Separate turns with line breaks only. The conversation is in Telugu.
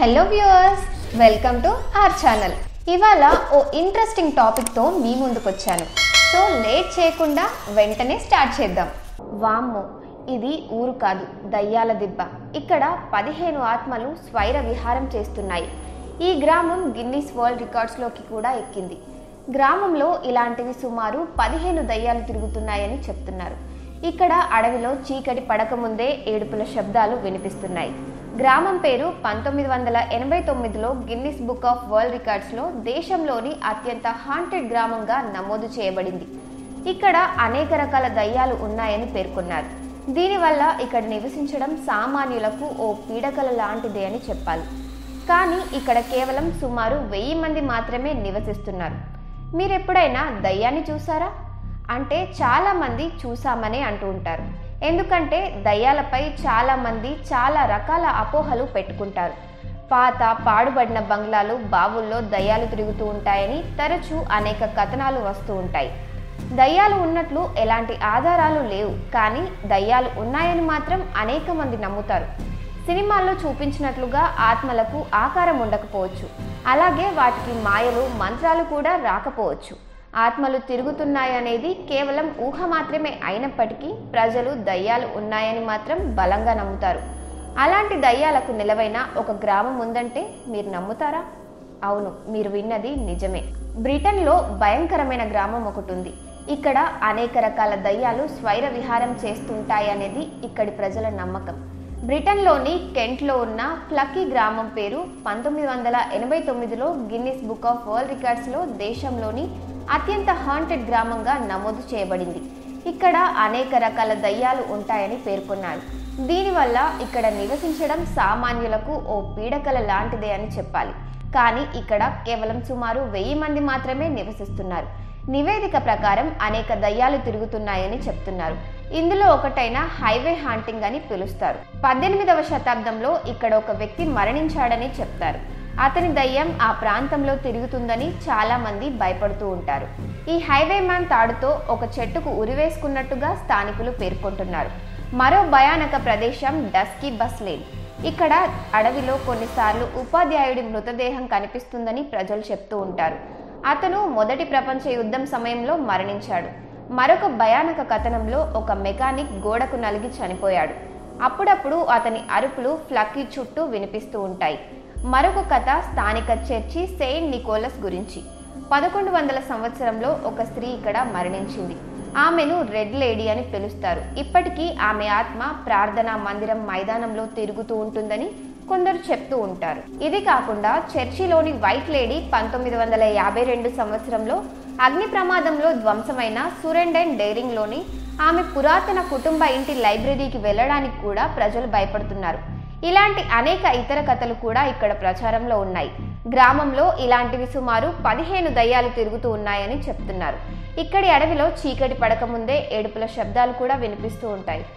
Hello viewers, welcome to our channel. ఇవాళ ఓ ఇంట్రెస్టింగ్ టాపిక్తో మీ ముందుకు వచ్చాను. సో లేట్ చేయకుండా వెంటనే స్టార్ట్ చేద్దాం. వామ్మో, ఇది ఊరు కాదు, దయ్యాల దిబ్బ. ఇక్కడ 15 ఆత్మలు స్వైర విహారం చేస్తున్నాయి. ఈ గ్రామం గిన్నిస్ వరల్డ్ రికార్డ్స్లోకి కూడా ఎక్కింది. గ్రామంలో ఇలాంటివి సుమారు 15 దయ్యాలు తిరుగుతున్నాయని చెప్తున్నారు. ఇక్కడ అడవిలో చీకటి పడకముందే ఏడుపుల శబ్దాలు వినిపిస్తున్నాయి. గ్రామం పేరు 1989లో గిన్నిస్ బుక్ ఆఫ్ వరల్డ్ రికార్డ్స్లో దేశంలోని అత్యంత హాంటెడ్ గ్రామంగా నమోదు చేయబడింది. ఇక్కడ అనేక రకాల దయ్యాలు ఉన్నాయని పేర్కొన్నారు. దీనివల్ల ఇక్కడ నివసించడం సామాన్యులకు ఓ పీడకల లాంటిదే అని చెప్పాలి. కానీ ఇక్కడ కేవలం సుమారు 1000 మంది మాత్రమే నివసిస్తున్నారు. మీరెప్పుడైనా దయ్యాన్ని చూసారా అంటే చాలా మంది చూసామనే అంటూ ఉంటారు. ఎందుకంటే దయ్యాలపై చాలా మంది చాలా రకాల అపోహలు పెట్టుకుంటారు. పాత పాడుబడిన బంగ్లాలు, బావుల్లో దయ్యాలు తిరుగుతూ ఉంటాయని తరచూ అనేక కథనాలు వస్తూ ఉంటాయి. దయ్యాలు ఉన్నట్లు ఎలాంటి ఆధారాలు లేవు, కానీ దయ్యాలు ఉన్నాయని మాత్రం అనేక మంది నమ్ముతారు. సినిమాల్లో చూపించినట్లుగా ఆత్మలకు ఆకారం ఉండకపోవచ్చు, అలాగే వాటికి మాయలు మంత్రాలు కూడా రాకపోవచ్చు. ఆత్మలు తిరుగుతున్నాయనేది కేవలం ఊహ మాత్రమే అయినప్పటికీ ప్రజలు దయ్యాలు ఉన్నాయని మాత్రం బలంగా నమ్ముతారు. అలాంటి దయ్యాలకు నిలవైన ఒక గ్రామం ఉందంటే మీరు నమ్ముతారా? అవును, మీరు విన్నది నిజమే. బ్రిటన్లో భయంకరమైన గ్రామం ఒకటి ఉంది. ఇక్కడ అనేక రకాల దయ్యాలు స్వైర విహారం చేస్తుంటాయనేది ఇక్కడి ప్రజల నమ్మకం. బ్రిటన్లోని కెంట్లో ఉన్న ఫ్లక్కీ గ్రామం పేరు 1989లో గిన్నిస్ బుక్ ఆఫ్ వరల్డ్ రికార్డ్స్లో దేశంలోని అత్యంత హాంటెడ్ గ్రామంగా నమోదు చేయబడింది. ఇక్కడ అనేక రకాల దయ్యాలు ఉంటాయని పేర్కొన్నారు. దీనివల్ల ఇక్కడ నివసించడం సామాన్యులకు ఓ పీడకల లాంటిదే అని చెప్పాలి. కానీ ఇక్కడ కేవలం సుమారు 1000 మంది మాత్రమే నివసిస్తున్నారు. నివేదిక ప్రకారం అనేక దయ్యాలు తిరుగుతున్నాయని చెప్తున్నారు. ఇందులో ఒకటైన హైవే హాంటింగ్ అని పిలుస్తారు. 18వ శతాబ్దంలో ఇక్కడ ఒక వ్యక్తి మరణించాడని చెప్తారు. అతని దయ్యం ఆ ప్రాంతంలో తిరుగుతుందని చాలా మంది భయపడుతూ ఉంటారు. ఈ హైవే మ్యాన్ తాడుతో ఒక చెట్టుకు ఉరివేసుకున్నట్టుగా స్థానికులు పేర్కొంటున్నారు. మరో భయానక ప్రదేశం డస్కీ బస్ లేన్. ఇక్కడ అడవిలో కొన్నిసార్లు ఉపాధ్యాయుడి మృతదేహం కనిపిస్తుందని ప్రజలు చెప్తూ ఉంటారు. అతను మొదటి ప్రపంచ యుద్ధం సమయంలో మరణించాడు. మరొక భయానక కథనంలో ఒక మెకానిక్ గోడకు నలిగి చనిపోయాడు. అప్పుడప్పుడు అతని అరుపులు ఫ్లక్కీ చుట్టూ వినిపిస్తూ ఉంటాయి. మరొక కథ స్థానిక చర్చి సెయింట్ నికోలస్ గురించి. 1100 సంవత్సరంలో ఒక స్త్రీ ఇక్కడ మరణించింది. ఆమెను రెడ్ లేడీ అని పిలుస్తారు. ఇప్పటికీ ఆమె ఆత్మ ప్రార్థనా మందిరం మైదానంలో తిరుగుతూ ఉంటుందని కొందరు చెప్తూ ఉంటారు. ఇది కాకుండా చర్చిలోని వైట్ లేడీ 1952 సంవత్సరంలో అగ్ని ప్రమాదంలో ధ్వంసమైన సురెండెన్ డైరింగ్లోని ఆమె పురాతన కుటుంబ ఇంటి లైబ్రరీకి వెళ్ళడానికి కూడా ప్రజలు భయపడుతున్నారు. ఇలాంటి అనేక ఇతర కథలు కూడా ఇక్కడ ప్రచారంలో ఉన్నాయి. గ్రామంలో ఇలాంటివి సుమారు 15 దయ్యాలు తిరుగుతూ ఉన్నాయని చెప్తున్నారు. ఇక్కడి అడవిలో చీకటి పడకముందే ఏడుపుల శబ్దాలు కూడా వినిపిస్తూ ఉంటాయి.